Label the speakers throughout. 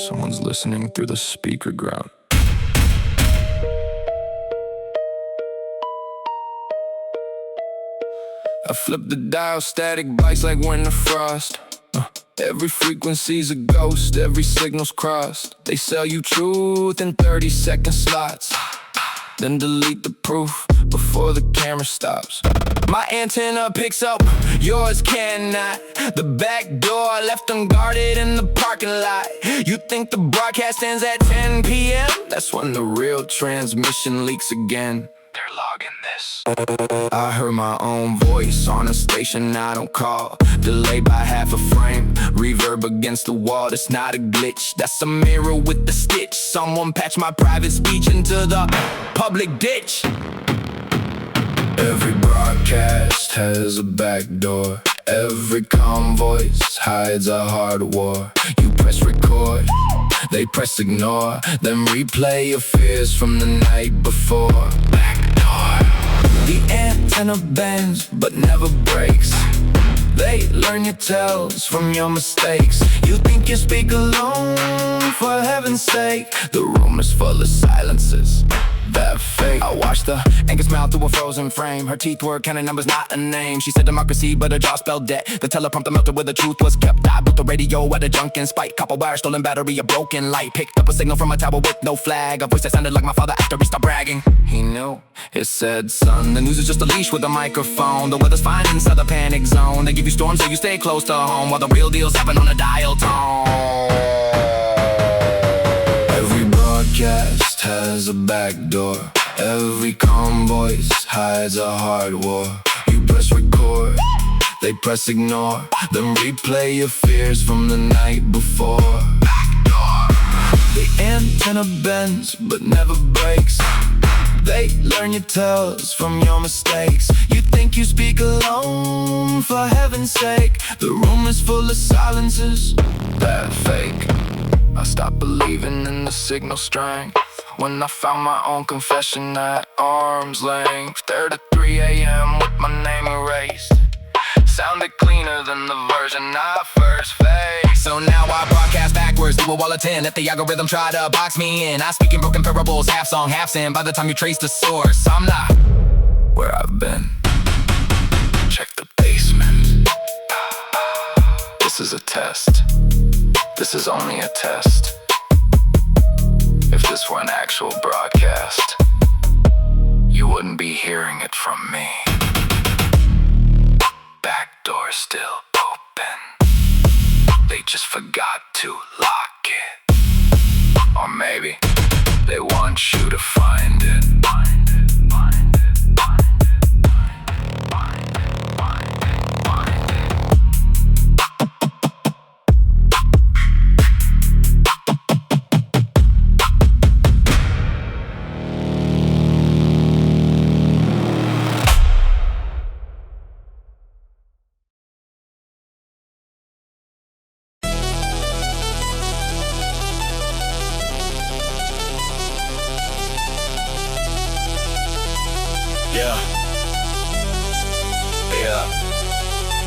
Speaker 1: Someone's listening through the speaker ground. I flip the dial, static bites like winter frost. Every frequency's a ghost, every signal's crossed. They sell you truth in 30-second slots, then delete the proof before the camera stops. My antenna picks up, yours cannot. The back door left unguarded in the parking lot. You think the broadcast ends at 10 p.m.? That's when the real transmission leaks again. They're logging this. I heard my own voice on a station I don't call. Delayed by half a frame, reverb against the wall. That's not a glitch, that's a mirror with the stitch. Someone patched my private speech into the public ditch. Every broadcast has a back door. Every calm voice hides a hard war. You press record, they press ignore, then replay your fears from the night before. Backdoor. The antenna bends but never breaks. They learn your tells from your mistakes. You think you speak alone, for heaven's sake. The room is full of silences that fake. I watched the anchor's mouth through a frozen frame. Her teeth were counting numbers, not a name. She said democracy, but her jaw spelled debt. The teleprompter melted where the truth was kept. I built the radio at a junk in spite. Copper wire, stolen battery, a broken light. Picked up a signal from a tower with no flag. A voice that sounded like my father after he stopped bragging. He knew, it said, son, the news is just a leash with a microphone. The weather's fine inside the panic zone. They give you storms so you stay close to home, while the real deals happen on a dial tone. Every broadcast has a back door. Every calm voice hides a hard war. You press record, they press ignore, then replay your fears from the night before. Backdoor. The antenna bends but never breaks. They learn your tells from your mistakes. You think you speak alone, for heaven's sake. The room is full of silences that fake. I stopped believing in the signal strength when I found my own confession at arm's length. There to 3 a.m. with my name erased. Sounded cleaner than the version I first faced. So now I broadcast backwards through a wall of 10. Let the algorithm try to box me in. I speak in broken parables, half song, half sin. By the time you trace the source, I'm not where I've been. Check the basement. This is a test. This is only a test. If this were an actual broadcast, you wouldn't be hearing it from me. Back door still open. They just forgot to lock it. Or maybe they want you to find it. Find it, find it, find it, find it, find it, find it.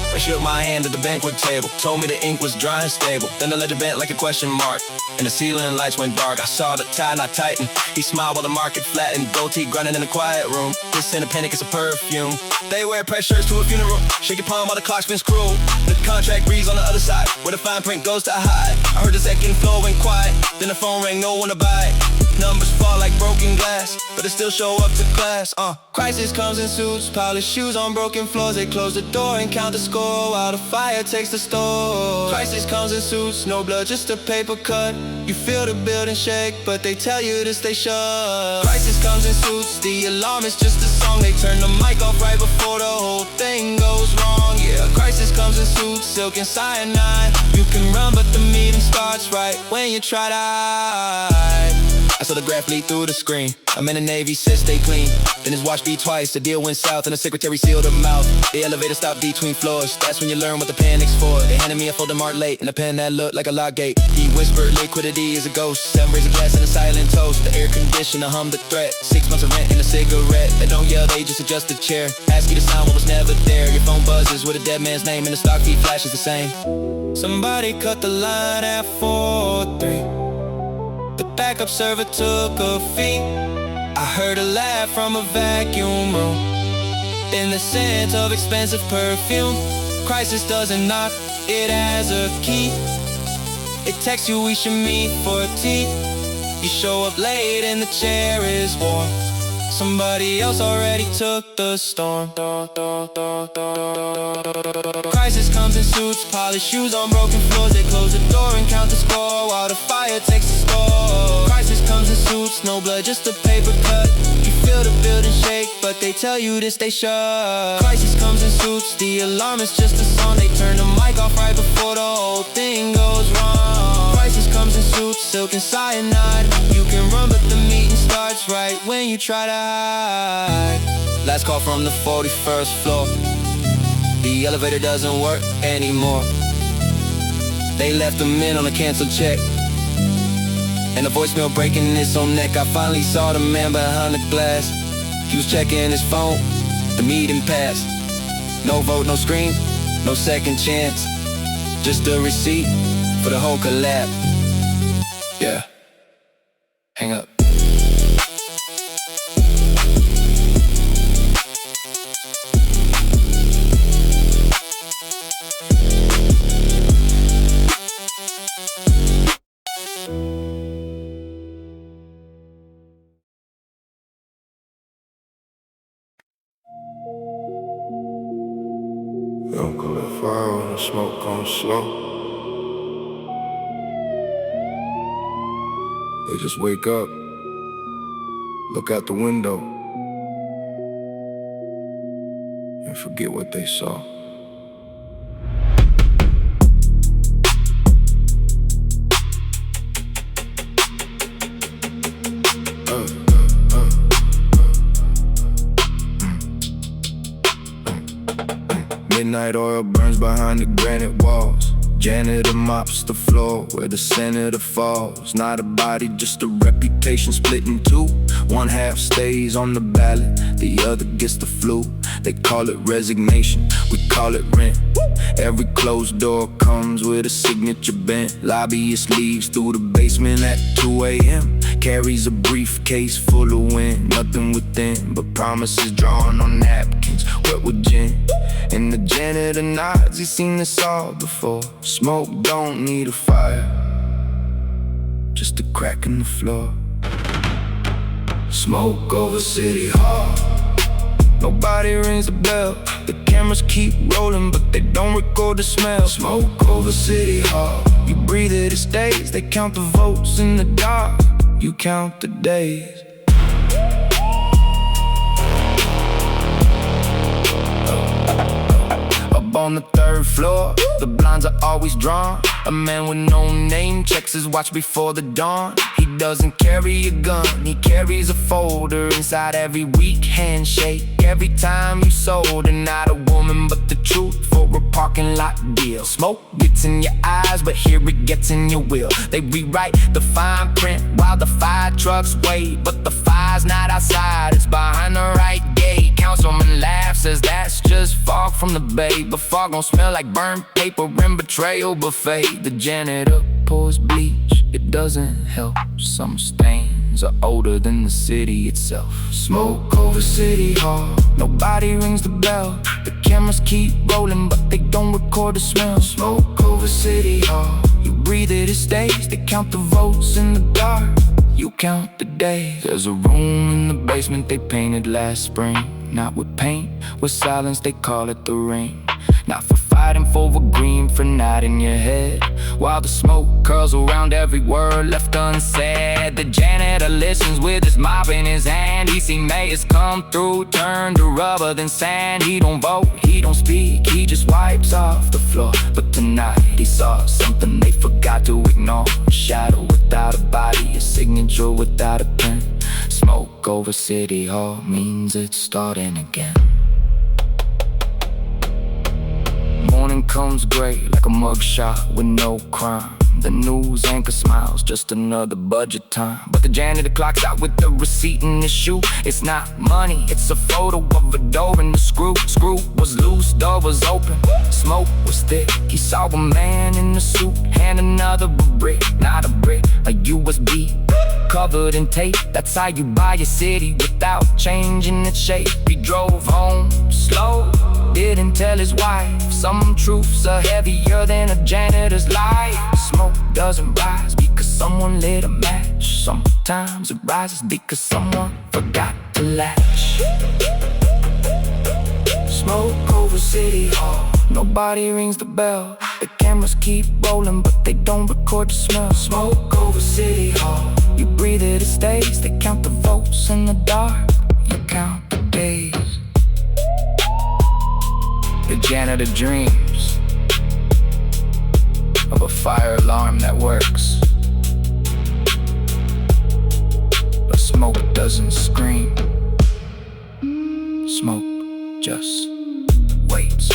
Speaker 1: I shook my hand at the banquet table, told me the ink was dry and stable. Then the ledger bent like a question mark, and the ceiling lights went dark. I saw the tie knot tighten. He smiled while the market flattened. Gold teeth grinding in a quiet room. This ain't a panic, it's a perfume. They wear press shirts to a funeral. Shake your palm while the clock spins cruel. The contract reads on the other side, where the fine print goes to hide. I heard the second floor went quiet, then the phone rang, no one to buy it. Numbers fall like broken glass, but it still show up to class. Crisis comes in suits, polished shoes on broken floors. They close the door and count the score while the fire takes the store. Crisis comes in suits, no blood, just a paper cut. You feel the building shake, but they tell you to stay shut. Crisis comes in suits, the alarm is just a song. They turn the mic off right before the whole thing goes wrong. Yeah, crisis comes in suits, silk and cyanide. You can run, but the meeting starts right when you try to hide. I saw the graph lead through the screen. I'm in the Navy, said stay clean. Then his watch beat twice, the deal went south and the secretary sealed her mouth. The elevator stopped between floors, that's when you learn what the panic's for. They handed me a folder marked late and a pen that looked like a lock gate. He whispered liquidity is a ghost. Seven raise a glass and a silent toast. The air conditioner hummed the threat. 6 months of rent and a cigarette. They don't yell, they just adjust the chair. Ask you to sign what was never there. Your phone buzzes with a dead man's name and the stock feed flashes the same. Somebody cut the line at 4-3. Backup server took a fee. I heard a laugh from a vacuum room in the scent of expensive perfume. Crisis doesn't knock, it has a key. It texts you we should meet for tea. You show up late and the chair is warm. Somebody else already took the storm. Crisis comes in suits, polished shoes on broken floors. They close the door and count the score while the fire takes the score. Crisis comes in suits, no blood, just a paper cut. You feel the building shake, but they tell you to stay shut. Crisis comes in suits, the alarm is just a song. They turn the mic off right before the whole thing goes wrong. Crisis comes in suits, silk and cyanide. You can run but the meeting starts right when you try to hide. Last call from the 41st floor. The elevator doesn't work anymore. They left him in on a canceled check, and the voicemail breaking its own neck. I finally saw the man behind the glass. He was checking his phone, the meeting passed. No vote, no screen, no second chance. Just a receipt for the whole collab. Yeah, hang up.
Speaker 2: Don't go that far when the smoke comes slow. They just wake up, look out the window, and forget what they saw. Midnight oil burns behind the granite walls. Janitor mops the floor where the senator falls. Not a body, just a reputation split in two. One half stays on the ballot, the other gets the flu. They call it resignation, we call it rent. Every closed door comes with a signature bent. Lobbyist leaves through the basement at 2 a.m. Carries a briefcase full of wind. Nothing within but promises drawn on napkins, wet with gin. And the janitor nods, he's seen this all before. Smoke don't need a fire, just a crack in the floor. Smoke over City Hall, nobody rings the bell. The cameras keep rolling, but they don't record the smell. Smoke over City Hall, you breathe it, it stays. They count the votes in the dark, you count the days. Up on the 3rd floor, the blinds are always drawn. A man with no name checks his watch before the dawn. He doesn't carry a gun, he carries a folder. Inside every weak handshake, every time you sold. And not a woman but the truth for a parking lot deal. Smoke gets in your eyes, but here it gets in your will. They rewrite the fine print while the fire trucks wait. But the fire's not outside, it's behind the right gate. Councilman laughs, says that's just fog from the bay. But fog gon' smell like burnt paper and betrayal buffet. The janitor pours bleach, it doesn't help. Some stains are older than the city itself. Smoke over City Hall, nobody rings the bell. The cameras keep rolling, but they don't record the smell. Smoke over City Hall, you breathe it, it stays. They count the votes in the dark, you count the days. There's a room in the basement they painted last spring. Not with paint, with silence, they call it the ring. Not for fighting for a green, for nodding your head while the smoke curls around every word left unsaid. The janitor listens with his mop in his hand. He seen mayors come through, turn to rubber then sand. He don't vote, he don't speak, he just wipes off the floor. But tonight he saw something they forgot to ignore. A shadow without a body, a signature without a pen. Smoke over City Hall means it's starting again. Morning comes gray like a mugshot with no crime. The news anchor smiles, just another budget time. But the janitor clocks out with the receipt in his shoe. It's not money, it's a photo of a door and the screw. Screw was loose, door was open, smoke was thick. He saw a man in a suit hand another brick. Not a brick, a USB. covered in tape. That's how you buy a city without changing its shape. He drove home slow, didn't tell his wife some truths are heavier than a janitor's life. Smoke doesn't rise because someone lit a match. Sometimes it rises because someone forgot to latch. Smoke over City Hall, nobody rings the bell. The cameras keep rolling but they don't record the smell. Smoke over City Hall, you breathe it, it stays. They count the votes in the dark, you count the days. The janitor dreams of a fire alarm that works, but smoke doesn't scream. Smoke just waits.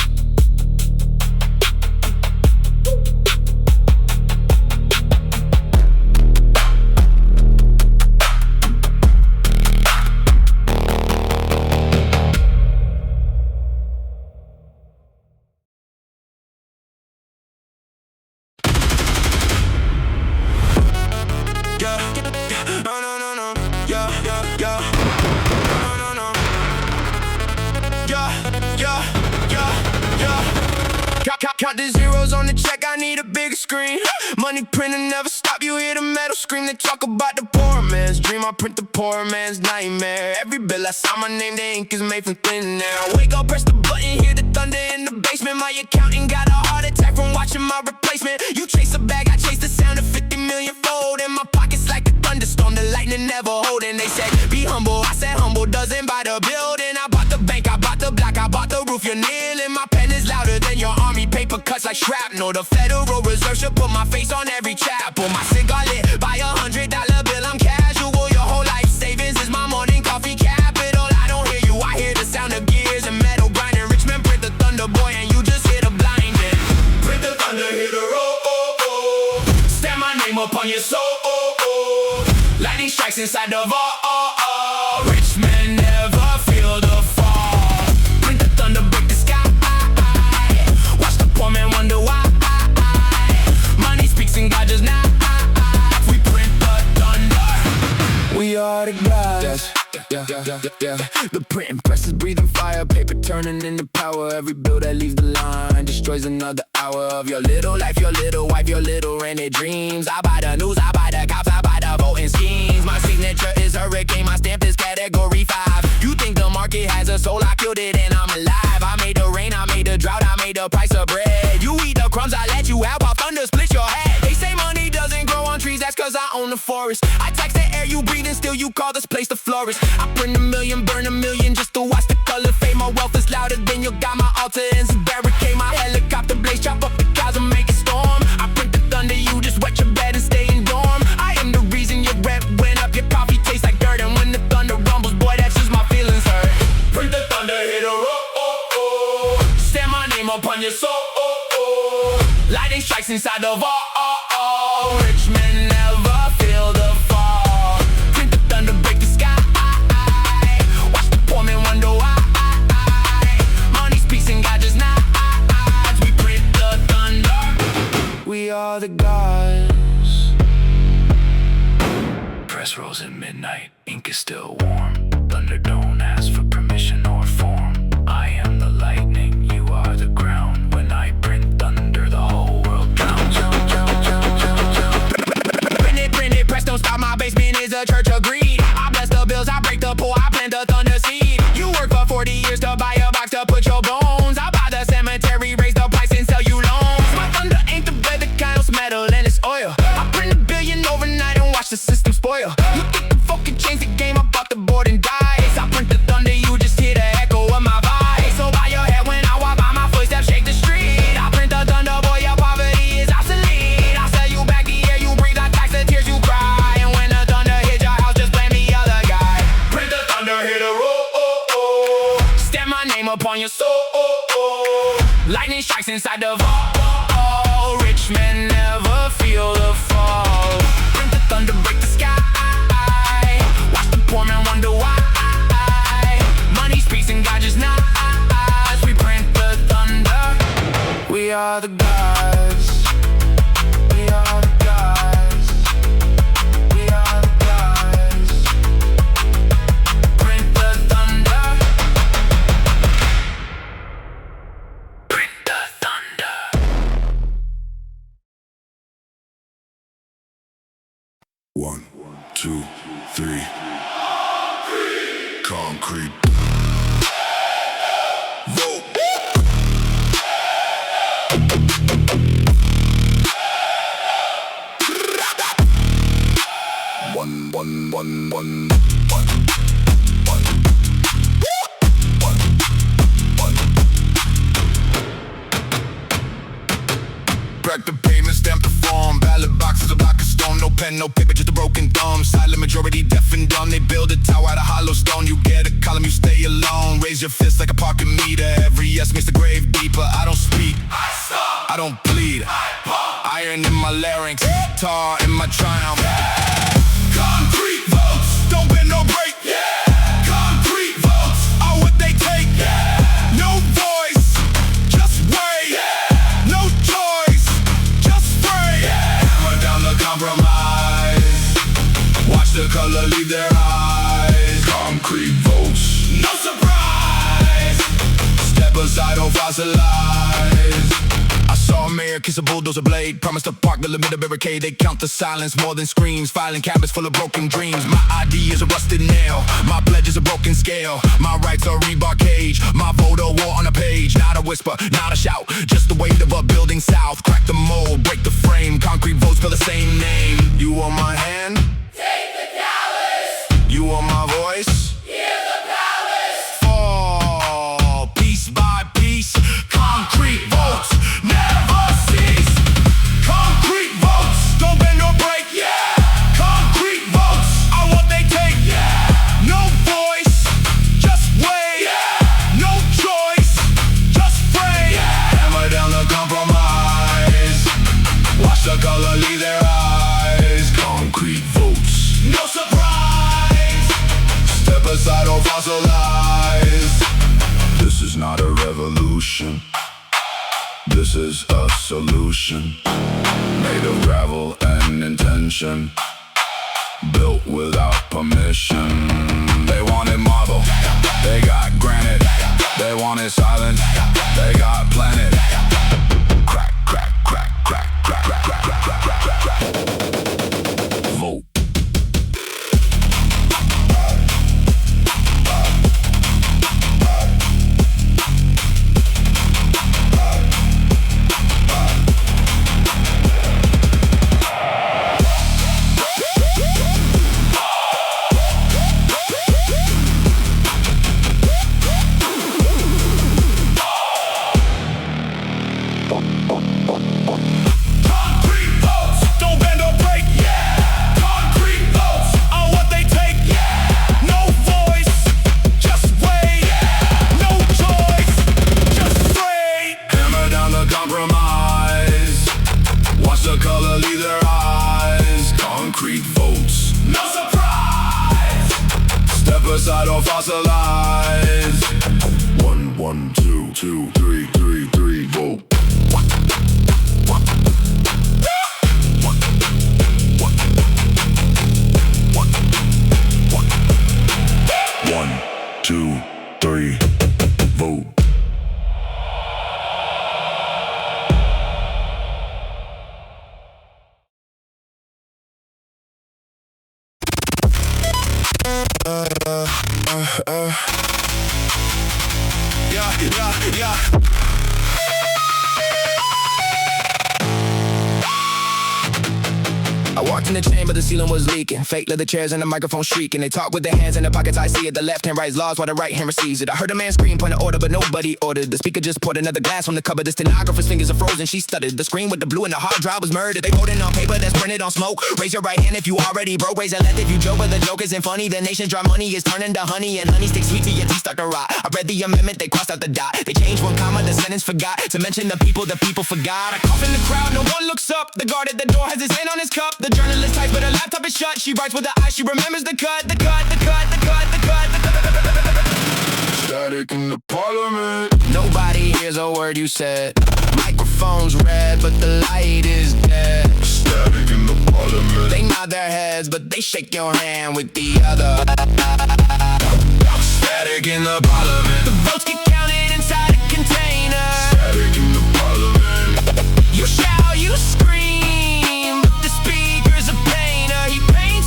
Speaker 3: Count the zeros on the check, I need a bigger screen. Money printing never stop, you hear the metal scream. They talk about the poor man's dream, I print the poor man's nightmare. Every bill I sign my name, the ink is made from thin air. I wake up, press the button, hear the thunder in the basement. My accountant got a heart attack from watching my replacement. You chase a bag, I chase the sound of 50 million fold. In my pockets like a thunderstorm, the lightning never holding. They said, be humble, I said humble doesn't buy the building. I bought the bank, I bought the block, I bought the roof. You're kneeling, my pen is louder than your army. Paper cuts like shrapnel. The Federal Reserve should put my face on every chapel. My cigar lit by $100 bill, I'm casual. Your whole life savings is my morning coffee capital. I don't hear you, I hear the sound of gears and metal grinding. Richmond, print the thunder boy and you just hear the blinding. Print the thunder, hit the roll, oh, oh. Stamp my name upon your soul, oh, oh. Lightning strikes inside the vault, oh, oh. Richmond never feel the fall. Print the thunder, break the sky. Watch the poor man wonder why. Money speaks and God does not. We print the thunder. We are the gods. The printing press is breathing fire, paper turning into power. Every bill that leaves the line destroys another hour of your little life, your little wife, your little rented dreams. I buy the news, I buy the cops, I buy the voting schemes. My signature is hurricane, my stamp is category 5. You think the market has a soul, I killed it and I'm alive. I made the rain, I made the drought, I made the price of bread. You eat the crumbs, I let you have while thunder split your head. They say money doesn't grow on trees, that's cause I own the forest. I tax the air you breathe and still you call this place to flourish. I print a million, burn a million just to watch the color fade. My wealth is louder than you got my altar and some barricade. My helicopter blaze, chop up the clouds and make it storm. I print the thunder, you just wet your bed and stay in dorm. I am the reason your rent went up, your coffee tastes like dirt. And when the thunder rumbles, boy, that's just my feelings hurt. Print the thunder, hit a roll, oh, oh. Stamp my name upon your soul, oh, oh. Lightning strikes inside the vault, oh, oh. Richmond never feel the fall. Print the thunder, break the sky. Watch the poor man wonder why. Money speaks and God does not. We print the thunder. We are the gods. Press rolls at midnight, ink is still warm. Thunder don't ask for permission or form. I am the lightning, you are the ground. When I print thunder, the whole world drowns. Print it, press don't stop. My basement is a church of greed. I bless the bills, I break the poor, I plant the thunder seed. You work for 40 years to buy a box to put your bones. I buy the cemetery, raise the price and sell you loans. My thunder ain't the bed, the kind of metal and it's oil. I print $1 billion overnight and watch the system spoil. You think the folk can change the game, I bought the board and dice. I print the thunder, you just hear the echo of my voice. So bow your head when I walk by, my footsteps shake the street. I print the thunder, boy, your poverty is obsolete. I sell you back the air you breathe, I tax the tears you cry. And when the thunder hits your house, just blame the other guy. Print the thunder, hit a roll, oh, oh. Stamp my name upon your soul, oh, oh. Lightning strikes inside the vault, oh, oh. Richmond never feel the fall. Print the thunder, break the sky. Watch the poor man wonder why. Money speaks and God just not. We print the thunder. We are the gods. We are the gods. We are the gods.
Speaker 4: 1, 2, 3. Concrete. Vote. One.
Speaker 3: Crack the pavement, stamp the form. Ballot boxes, a block of stone. No pen, no paper, just a broken thumb. Silent majority, deaf and dumb. They build a tower out of hollow stone. You get a column, you stay alone. Raise your fist like a parking meter. Every yes makes the grave deeper. I don't speak, I don't bleed. Iron in my larynx, tar in my triumph. Concrete votes, don't bend no break. Concrete votes are what they take. No voice, just wait. No choice, just spray. Hammer down the compromise. Watch the color leave their eyes. Concrete votes, no surprise. Step aside, don't fossilize. I saw a mayor kiss a bulldozer blade. Promised to park the limit of barricade. They count the silence more than screams. Filing cabinets full of broken dreams. My ID is a rusted nail. My pledge is a broken scale. My rights are rebar cage. My vote a war on a page. Not a whisper, not a shout. Just the weight of a building south. Crack the mold, break the frame. Concrete votes spell the same name. You want my hand?
Speaker 5: Take the callous.
Speaker 3: You want my voice?
Speaker 5: Hear the palace.
Speaker 3: Fall piece by piece. Concrete votes never cease. Concrete votes don't bend or break. Concrete votes are what they take. No voice, just wait. No choice, just pray. Hammer down the compromise. Watch the color leave their eyes. Concrete votes, no surprise. Step aside or fossilize. This is not a revolution. This is a solution. Made of gravel and intention. Built without permission. They wanted marble, they got granite. They wanted silence, they got planet. Crack, crack, crack, crack, crack, crack, crack, crack, crack, crack, crack. Vote. Concrete votes don't bend or break. Concrete votes are what they take. No voice, just wait. No choice, just straight. Hammer down the compromise. Watch the color leave their eyes. Concrete votes, no surprise. Step aside or fossilize. 1, 2, 3, vote. One, two, three, vote. Yeah. I walked in the chamber, the ceiling was leaking. Fake leather chairs and the microphone shrieking. They talk with their hands in their pockets, I see it. The left hand writes laws while the right hand receives it. I heard a man scream, point an order, but nobody ordered. The speaker just poured another glass from the cupboard. The stenographer's fingers are frozen, she stuttered. The screen with the blue and the hard drive was murdered. They voting on paper that's printed on smoke. Raise your right hand if you already broke. Raise a left if you joke, but the joke isn't funny. The nation's dry money is turning to honey, and honey sticks sweet to your teeth start to rot. I read the amendment, they crossed out the dot. They changed one comma, the sentence forgot to mention the people forgot. I cough in the crowd, no one looks up. The guard at the door has his hand on his cup. The journalist types, but her laptop is shut. She writes with her eyes, she remembers the cut. Static in the parliament. Nobody hears a word you said. Microphone's red, but the light is dead. Static in the parliament. They nod their heads, but they shake your hand with the other. Static in the parliament. The votes get counted inside a container. Static in the parliament. You shout, you scream, but the speaker's a painter. He paints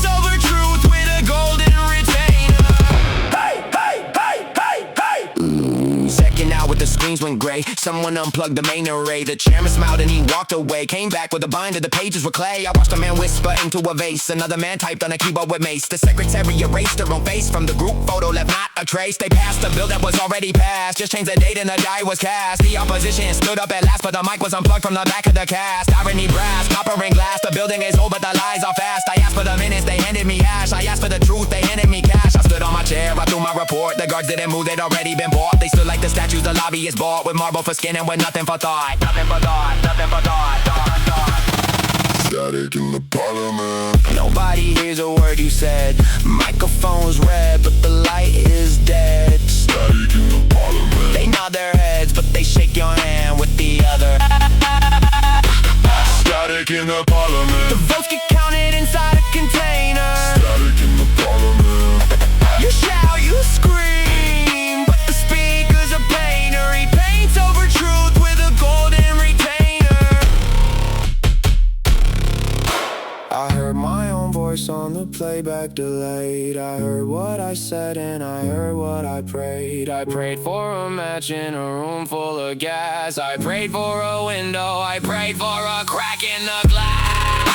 Speaker 3: went gray. Someone unplugged the main array. The chairman smiled and he walked away. Came back with a binder, the pages were clay. I watched a man whisper into a vase. Another man typed on a keyboard with mace. The secretary erased her own face from the group photo, left not a trace. They passed the bill that was already passed. Just changed the date and the die was cast. The opposition stood up at last, but the mic was unplugged from the back of the cast. Irony brass, copper and glass. The building is old, but the lies are fast. I asked for the minutes, they handed me hash. I asked for the truth, they handed me cash. I stood on my chair, I threw my report. The guards didn't move, they'd already been bought. They stood like the statues, the lobby is bought. With marble for skin and with nothing for thought. Nothing for thought, nothing for thought, thought.
Speaker 4: Static in the parliament.
Speaker 3: Nobody hears a word you said. Microphone's red, but the light is dead.
Speaker 4: Static in the parliament.
Speaker 3: They nod their heads, but they shake your hand with the other.
Speaker 4: Static in the parliament.
Speaker 3: The votes get counted inside a container.
Speaker 4: Static in the parliament.
Speaker 3: You shout, you scream, but the speaker's a painter. He paints over truth with a golden retainer. I heard my own voice on the playback delayed. I heard what I said and I heard what I prayed. I prayed for a match in a room full of gas. I prayed for a window, I prayed for a crack in the glass.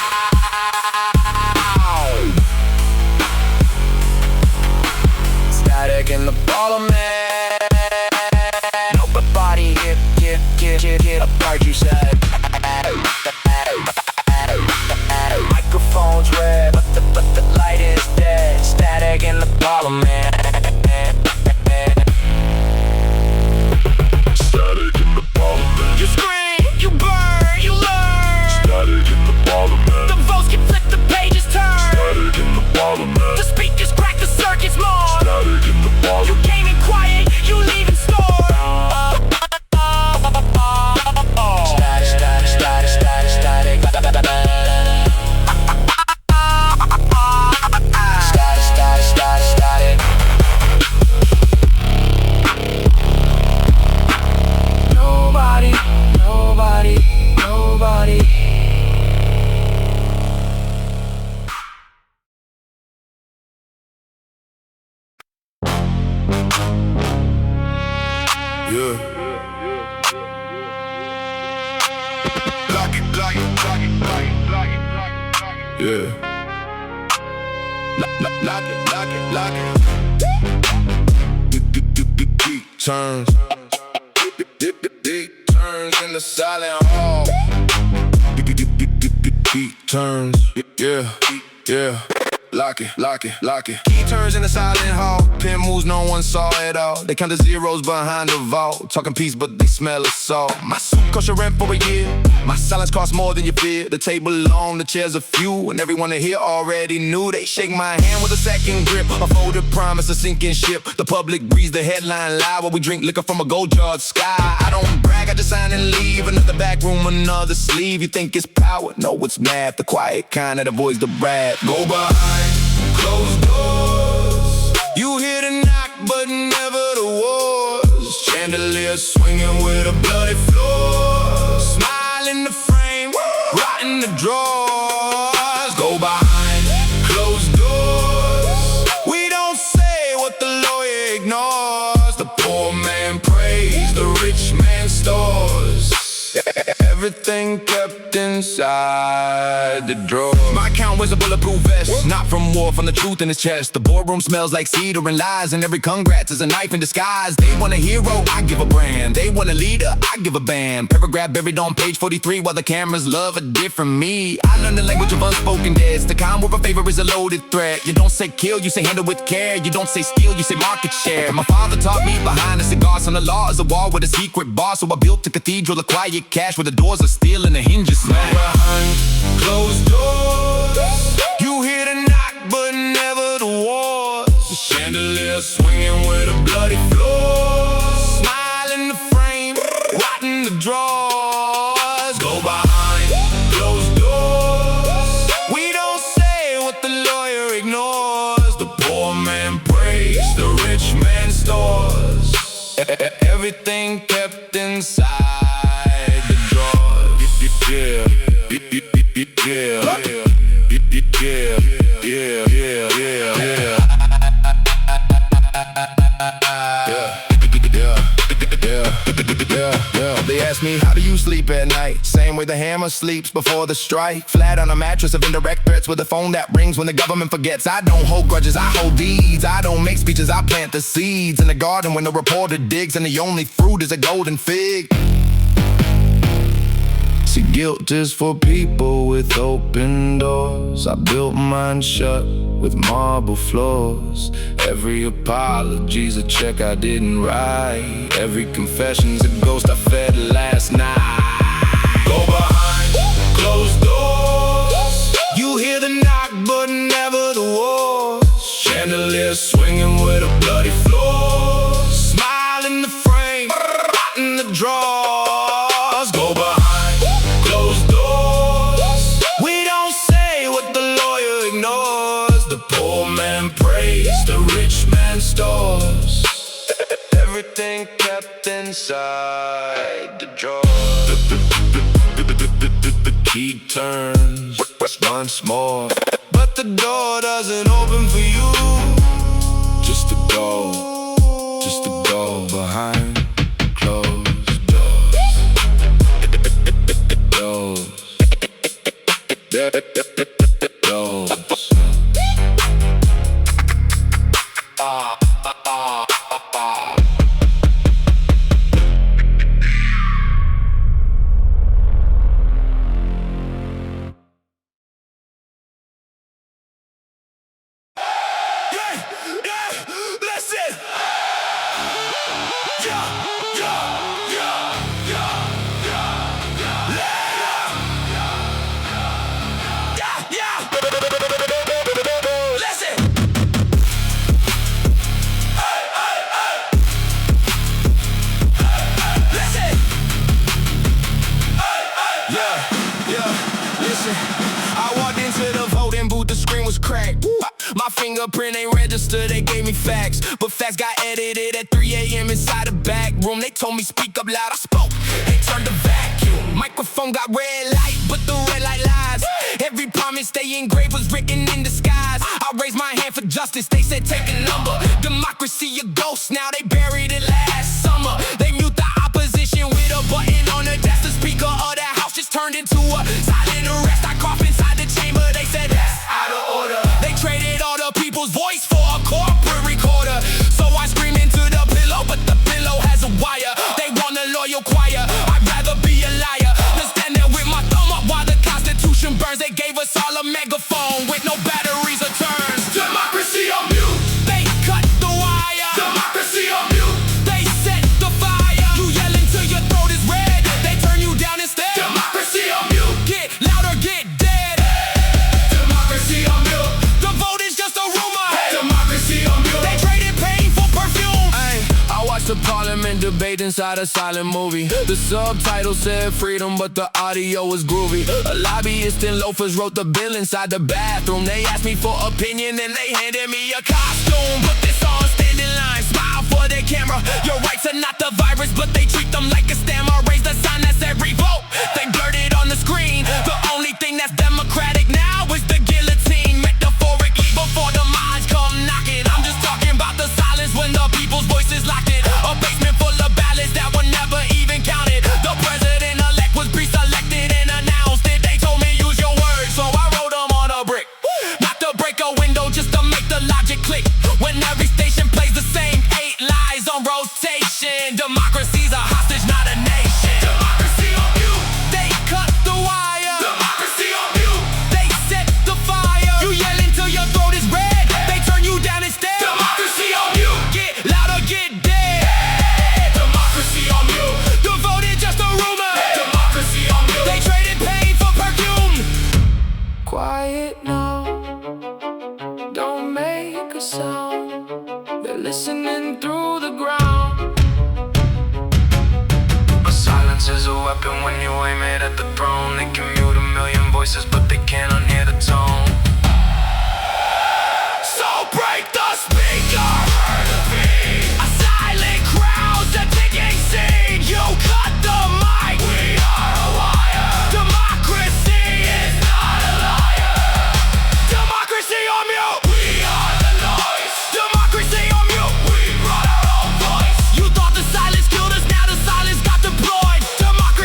Speaker 3: Static in the parliament. Nobody get apart, you said. Microphone's red, but the light is dead. Static in the parliament.
Speaker 4: Static in the parliament.
Speaker 3: You scream, you burn, you learn.
Speaker 4: Static in the parliament.
Speaker 3: The votes get flipped, the pages turn.
Speaker 4: Static in the parliament.
Speaker 3: The speakers crack, the circuits more.
Speaker 4: Static in the
Speaker 3: You
Speaker 4: parliament.
Speaker 3: came in quiet, you leave in store. Nobody.
Speaker 4: Yeah. Yeah.
Speaker 3: Lock it.
Speaker 4: Turns.
Speaker 3: Turns in the silent hall.
Speaker 4: Beat turns. Yeah. Lock it.
Speaker 3: Key turns in the silent hall. Pin moves no one saw at all. They count the zeros behind the vault. Talking peace but they smell of salt. My suit cost your rent for a year. My silence costs more than you fear. The table long, the chairs a few, and everyone in here already knew. They shake my hand with a second grip. A folded promise, a sinking ship. The public breathes the headline loud while we drink liquor from a gold-jarred sky. I don't brag, I just sign and leave. Another back room, another sleeve. You think it's power? No, it's math. The quiet kind that avoids the wrath. Go behind closed doors. You hear the knock, but never the wars. Chandelier swinging with a bloody floor. Smile in the frame, rot in the drawers. Go behind closed doors. We don't say what the lawyer ignores. The poor man prays, the rich man stores. Everything kept inside the drawer. My count was a bulletproof vest. Not from war, from the truth in his chest. The boardroom smells like cedar and lies, and every congrats is a knife in disguise. They want a hero, I give a brand. They want a leader, I give a band. Paragraph buried on page 43, while the cameras love a different me. I learned the language of unspoken deads. The kind where a favor is a loaded threat. You don't say kill, you say handle with care. You don't say steal, you say market share. My father taught me behind the cigars on the law is a wall with a secret bar. So I built a cathedral of quiet cash where the doors are steel and the hinges smash. Behind closed doors, you hear the knock but never the wars. The chandelier swinging with a bloody floor. Smile in the frame, rot in the drawers. Go behind closed doors. We don't say what the lawyer ignores. The poor man prays, the rich man stores. Everything kept inside the drawers. Yeah. Yeah. ask me, how do you sleep at night? Same way the hammer sleeps before the strike. Flat on a mattress of indirect threats with a phone that rings when the government forgets. I don't hold grudges, I hold deeds. I don't make speeches, I plant the seeds in the garden when the reporter digs, and the only fruit is a golden fig. See, guilt is for people with open doors. I built mine shut with marble floors. Every apology's a check I didn't write. Every confession's a ghost I fed last night.
Speaker 4: Go behind closed doors.
Speaker 3: You hear the knock, but never the wars.
Speaker 4: Chandelier swinging with a bloody floor.
Speaker 3: Smile in the frame, hot in the drawers.
Speaker 4: Go behind closed doors.
Speaker 3: We don't say what the lawyer ignores.
Speaker 4: The poor man prays, the rich man stores.
Speaker 3: Everything kept inside the drawer.
Speaker 4: The key turns once more,
Speaker 3: But the door doesn't open for you.
Speaker 4: just to go behind closed doors. Doors.
Speaker 3: Listen. I walked into the voting booth, the screen was cracked. My fingerprint ain't registered, they gave me facts. But facts got edited at 3 a.m. inside the back room. They told me speak up loud, I spoke. They turned the vacuum. Microphone got red light, but the red light lies. Every promise they engraved was written in the skies. I raised my hand for justice, they said take a number. Democracy a ghost, now they buried it last summer. They mute the opposition with a button on the desk. The speaker of the house just turned into a silent arrest. I cough inside the chamber, they said that's out of order. They traded all the people's voice for a corporate recorder. So I scream into the pillow, but the pillow has a wire. They want a loyal choir, I'd rather be a liar than stand there with my thumb up while the Constitution burns. They gave us all a megaphone with no batteries or turns.
Speaker 4: Democracy on mute.
Speaker 3: They cut the wire.
Speaker 4: Democracy on mute.
Speaker 3: They set the fire. You yell until your throat is red. They turn you down instead.
Speaker 4: Democracy on mute.
Speaker 3: Get louder, get dead.
Speaker 4: Democracy on mute.
Speaker 3: The vote is just a rumor.
Speaker 4: Democracy on mute.
Speaker 3: They traded pain for perfume. I watched the parliament debate inside a silent movie. The subtitle said freedom, but the audio was groovy. A lobbyist and loafers wrote the bill inside the bathroom. They asked me for opinion and they handed me a costume. Put this on, stand in line, smile for their camera. Your rights are not the virus, but they treat them like a stammer. Raise the sign that said revolt. They blurred it on the screen. The only thing that's democratic now is the guillotine. Metaphorically before the minds come knocking. I'm just talking about the silence when the people's voices locked it. A basement full of ballots that were never even counted. The president-elect was pre-selected and announced it. They told me use your words, so I wrote them on a brick. Not to break a window, just to make the logic click. When every station plays the same 8 lies on rotation. Democracy's a hostage, not a nation.
Speaker 4: Democracy on mute.
Speaker 3: They cut the wire.
Speaker 4: Democracy on mute.
Speaker 3: They set the fire. You yell until your throat is red. They turn you down instead.
Speaker 4: Democracy on mute.
Speaker 3: Get louder, get dead.
Speaker 4: Democracy on mute.
Speaker 3: The vote is just a rumor.
Speaker 4: Democracy on mute.
Speaker 3: They traded pain for perfume. Quiet now. Don't make a sound. They're listening through the ground. But silence is a weapon when you aim it at the throne. They can mute a million voices, but they can't unhear the tone. So break the speaker. A silent crowd, the ticking scene. You cut the mic.
Speaker 4: We are a wire.
Speaker 3: Democracy is
Speaker 4: Not a liar.
Speaker 3: democracy on mute.
Speaker 4: We are the noise.
Speaker 3: Democracy on mute.
Speaker 4: We brought our own voice.
Speaker 3: You thought the silence killed us, now the silence got deployed. Democracy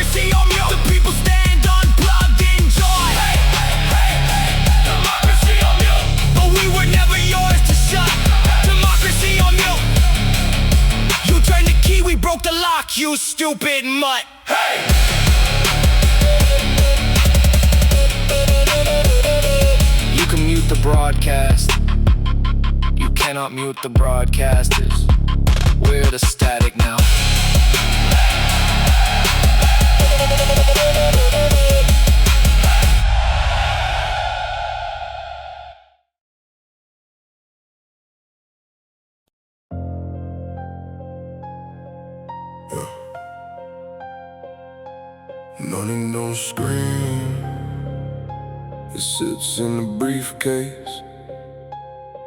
Speaker 3: you stupid mutt.
Speaker 2: You can mute the broadcast. You cannot mute the broadcasters. We're the static now.
Speaker 6: Money don't scream. It sits in the briefcase.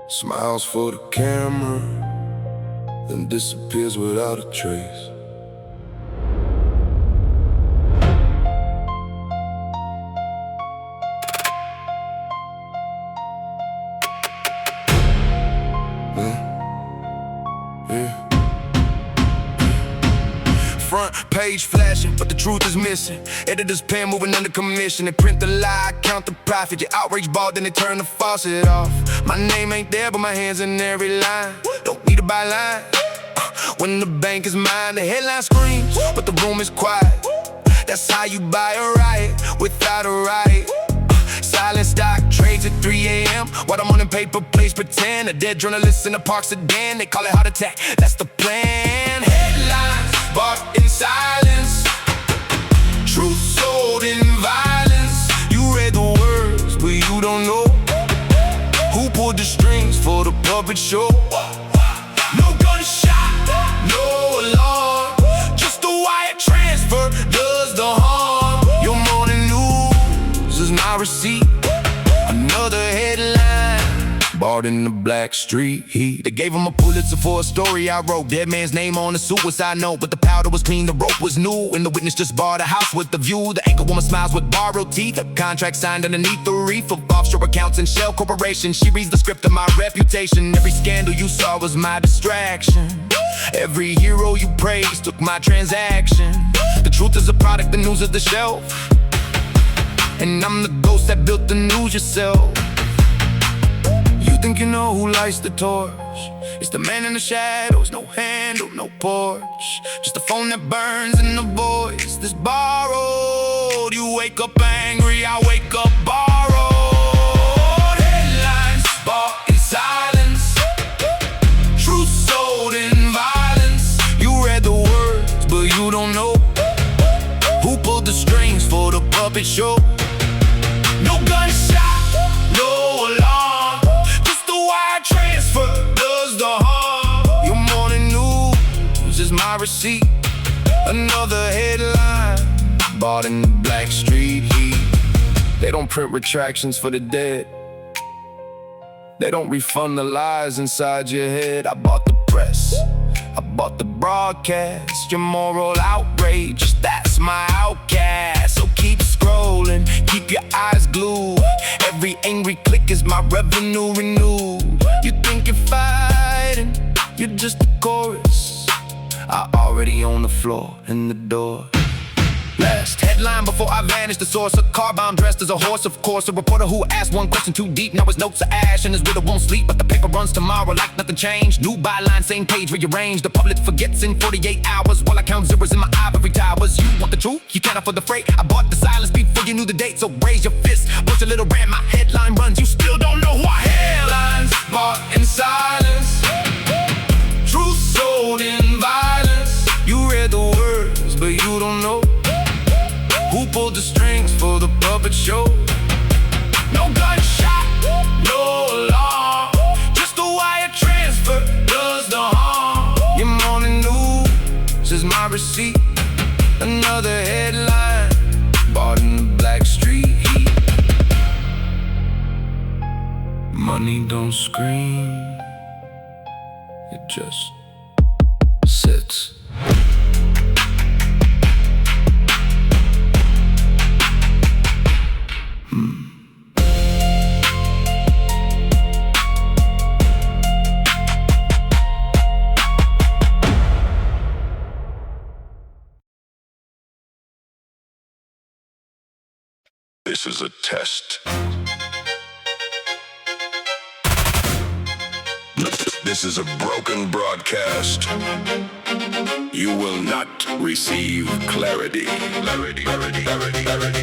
Speaker 6: Smiles for the camera, then disappears without a trace.
Speaker 3: Front page flashing, but the truth is missing. Editor's pen moving under commission. They print the lie, count the profit. Your outrage ball, then they turn the faucet off. My name ain't there, but my hand's in every line. Don't need a byline. When the bank is mine, the headline screams, but the room is quiet. That's how you buy a riot without a riot. Silent stock trades at 3 a.m. While I'm on the paper plays pretend. A dead journalist in the park sedan. They call it heart attack, that's the plan. Headlines bought in silence. Truth sold in violence. You read the words, but you don't know who pulled the strings for the puppet show. No gunshot, no alarm, just a wire transfer does the harm. Your morning news is my receipt. Another headline, bought in the black street heat. They gave him a Pulitzer for a story I wrote. Dead man's name on the suicide note, but the powder was clean, the rope was new, and the witness just bought a house with the view. The anchor woman smiles with borrowed teeth. A contract signed underneath the reef of offshore accounts and shell corporations. She reads the script of my reputation. Every scandal you saw was my distraction. Every hero you praised took my transaction. The truth is a product, the news is the shelf, and I'm the ghost that built the news yourself. You think you know who lights the torch? It's the man in the shadows, no handle, no porch. Just a phone that burns and a voice that's borrowed. You wake up angry, I wake up borrowed. Headlines bought in silence. Truth sold in violence. You read the words, but you don't know who pulled the strings for the puppet show. No gunshot, no alarm, just a wire transfer does the harm. Your morning news is my receipt. Another headline, bought in the black street heat. They don't print retractions for the dead. They don't refund the lies inside your head. I bought the press, I bought the broadcast. Your moral outrage, that's my outcast. So keep scrolling, keep your eyes glued. Every angry click is my revenue renewed. You think you're fighting, you're just a chorus. I already own the floor and the door. Last headline before I vanish, the source. A car bomb dressed as a horse, of course. A reporter who asked one question too deep. Now his notes are ash and his widow won't sleep. But the paper runs tomorrow like nothing changed. New byline, same page rearranged. The public forgets in 48 hours while I count zeros in my ivory towers. You want the truth? You can't afford the freight. I bought the silence before you knew the date. So raise your fist, push a little ram. My headline runs, you still don't know who I am. Headlines bought in silence. Truth sold in violence. You read the words, but you don't know who pulled the strings for the puppet show. No gunshot, no alarm, just a wire transfer does the harm. Your morning news is my receipt. Another headline, bought in the black street heat. Money don't scream, it just sits.
Speaker 6: This is a test. This This is a broken broadcast. You will not receive clarity. Clarity, clarity, clarity, clarity.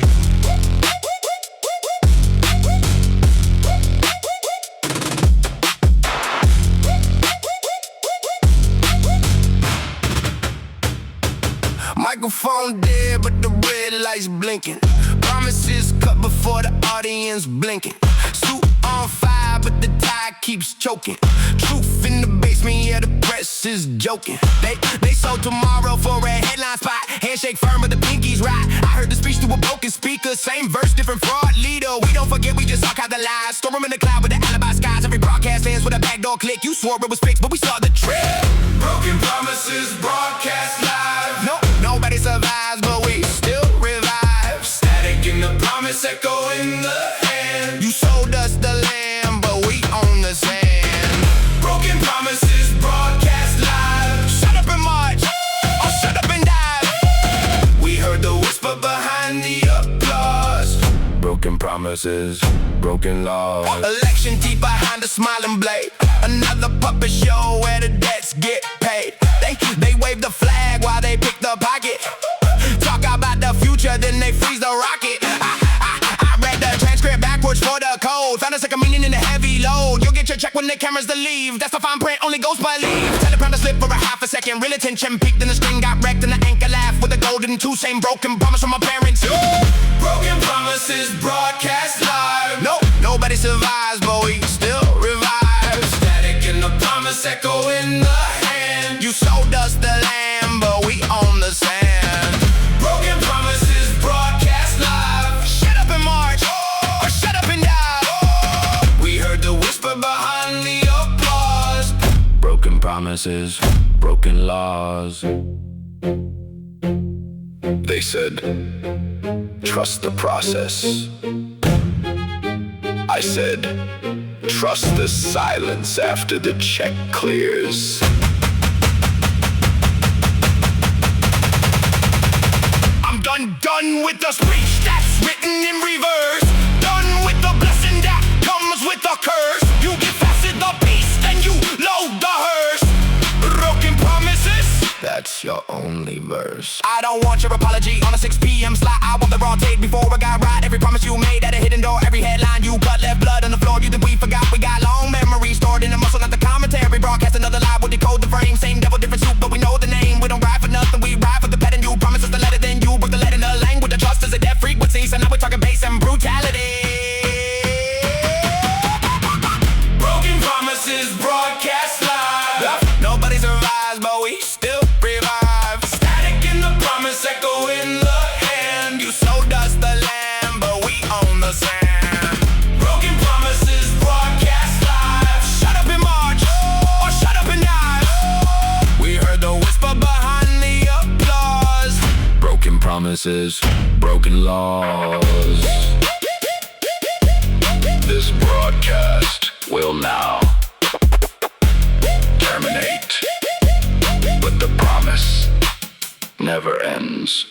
Speaker 3: Microphone dead, but the red lights blinking. Promises cut before the audience blinking. Suit on fire, but the tie keeps choking. Truth in the basement, yeah, the press is joking. They sold tomorrow for a headline spot. Handshake firm, but the pinky's right. I heard the speech to a broken speaker. Same verse, different fraud leader. We don't forget, we just talk out the lies. Store 'em in the cloud with the alibi skies. Every broadcast ends with a backdoor click. You swore it was fixed, but we saw the trick.
Speaker 4: Broken promises broadcast live.
Speaker 3: No, nobody survives, but we still revive.
Speaker 4: Static in the promise, echo in the hand.
Speaker 3: You sold us the land, but we own the sand.
Speaker 4: Broken promises broadcast live.
Speaker 3: Shut up and march, or shut up and dive.
Speaker 4: We heard the whisper behind the applause.
Speaker 2: Broken promises, broken laws.
Speaker 3: Election teeth behind the smiling blade. Another puppet show where the debts get paid. They wave the flag while they pick the pocket. Talk about the future, then they freeze the rocket. I read the transcript backwards for the code. Found a second meaning in the heavy load. You'll get your check when the cameras to leave. That's the fine print, only ghosts believe. Teleprompter slip for a half a second. Real attention peaked and the screen got wrecked. And the anchor laughed with a golden two. Same broken promise from my parents.
Speaker 4: Broken promises broadcast live.
Speaker 3: No, nobody survives, but we still revive.
Speaker 4: Static in the promise, echo in the hand.
Speaker 3: You sold us the land, but we own the sand.
Speaker 4: Broken promises broadcast live.
Speaker 3: Shut up and march, or shut up and dive.
Speaker 4: We heard the whisper behind the applause.
Speaker 2: Broken promises, broken laws.
Speaker 6: They said, trust the process. I said, trust the silence after the check clears.
Speaker 3: I'm done with the speech that's written in reverse. Done with the blessing that comes with the curse. You get fasted the beast, then you load the hearse. Broken promises,
Speaker 2: That's your only verse.
Speaker 3: I don't want your apology on a 6 p.m. slot. I want the raw tape before I got right. Every promise you made at a hidden door. Every headline you cut left blood on the floor. You think we forgot? We got long memories stored in the muscle, not the commentary. Broadcast another lie, we'll decode the frame. Same devil, different soup, but we know the name. We don't ride for nothing, we ride for the pattern. You promise us the letter, then you broke the letter in the language. The trust is a dead frequency, so now we're talking bass and brutality.
Speaker 4: Broken promises broadcast live.
Speaker 3: Nobody survives, but we still revive.
Speaker 4: Static in the promise, echo in the hand.
Speaker 3: You sold us the land, but we own the sand.
Speaker 4: Broken promises broadcast live.
Speaker 3: Shut up and march, or shut up and dive. We heard the whisper behind the applause.
Speaker 2: Broken promises, broken laws.
Speaker 6: This broadcast will now terminate, but the promise never ends.